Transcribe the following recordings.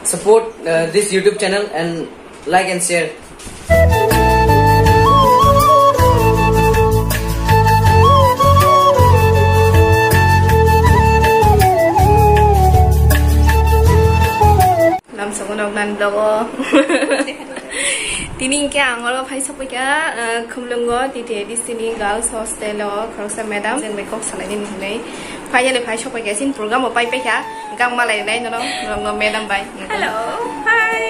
support this YouTube channel and like and share. Làm sao con nan vlog Tini ke angol phai sok ka khumlungo ti the this tini girls hostel o khorsa madam jeng me kok salai ni nei phai le phai sok ka sin program o pai pe ka gang ma lai nei no no madam bai hello hi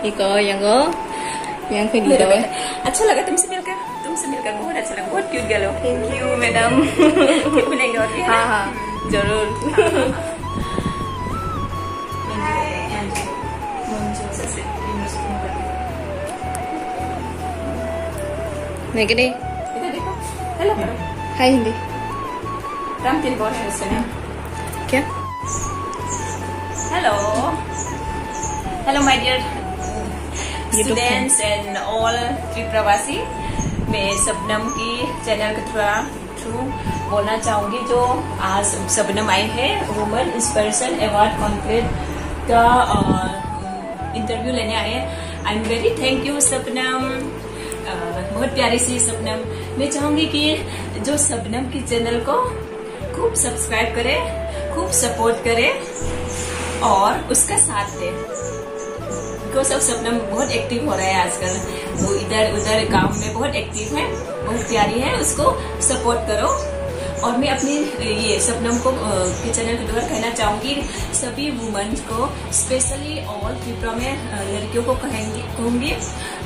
iko yang khơi đi rồi अच्छा लगा तुमसे मिलकर बहुत अच्छा लगा बहुत cute girl हो thank you madam फिर मिलेंगे और भी हां हां जरूर नहीं के नहीं इधर देखो हेलो हाय हिंदी राम तीन बोल है सुनिए क्या hello hello my dear students and all त्रिप्रवासी मैं सबनम की चैनल के थ्रू बोलना चाहूंगी जो आज सबनम आई है वुमेन इंस्पिरेशन अवार्ड कॉन्क्लेव का इंटरव्यू लेने आए हैं I am very thank you Shabnam बहुत प्यारी सी सबनम मैं चाहूंगी कि जो सबनम की चैनल को खूब सब्सक्राइब करे खूब सपोर्ट करे और उसका साथ दे बिकॉज अब सबनम बहुत एक्टिव हो रहा है आजकल वो इधर उधर गांव में बहुत एक्टिव है बहुत प्यारी है उसको सपोर्ट करो और मैं अपनी ये सबनम को के चैनल के द्वारा कहना चाहूंगी सभी वुमेन्स को स्पेशली ऑल त्रिपुरा में लड़कियों को कहूंगी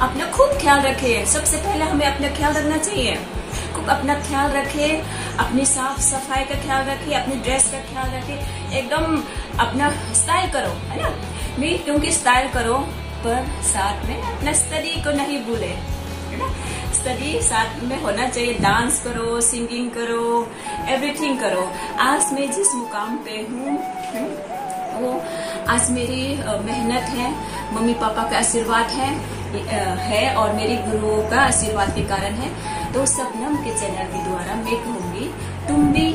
अपना खूब ख्याल रखें सबसे पहले हमें अपना ख्याल रखना चाहिए खूब अपना ख्याल रखें अपनी साफ सफाई का ख्याल रखें अपनी ड्रेस का ख्याल रखें एकदम अपना स्टाइल करो है ना मैं क्योंकि स्टाइल करो पर साथ में अपना स्टडी को नहीं भूले है ना स्टडी साथ में होना चाहिए डांस करो सिंगिंग करो एवरीथिंग करो आज मैं जिस मुकाम पे हूँ वो आज मेरी मेहनत है मम्मी पापा का आशीर्वाद है और मेरी गुरुओं का आशीर्वाद के कारण है तो सबनम के चैनल के द्वारा मैं कहूंगी तुम भी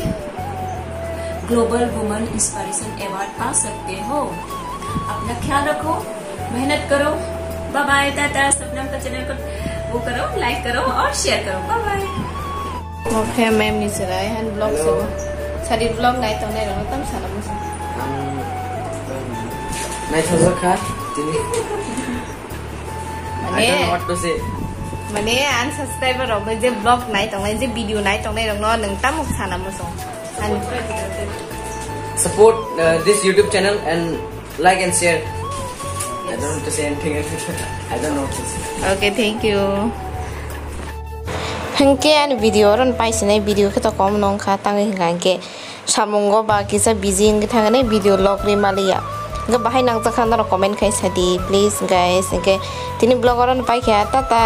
ग्लोबल वुमेन इंस्पिरेशन अवार्ड पा सकते हो अपना ख्याल रखो मेहनत करो बाय बाय टाटा सबनम का चैनल को वो करो लाइक करो और शेयर करो bye bye okay ma'am ni serai han blog so sari blog nai to nai ro tam sana mo nai thosa kha tini I don't know what to say mane an subscriber ro je blog nai to nai je video nai to nai ro no nang tam sana mo so an support this YouTube channel and like and share. I don't want to say anything. I don't know what to say. Okay, thank you. Hengke an video ron pai sine video ke to kom nong kha tang hingang ke samungo ba ki sa busy ng thang ne video log ri malia ga bahai nang ta khan ro comment khai sadi please guys ke tini blog ron pai kha ta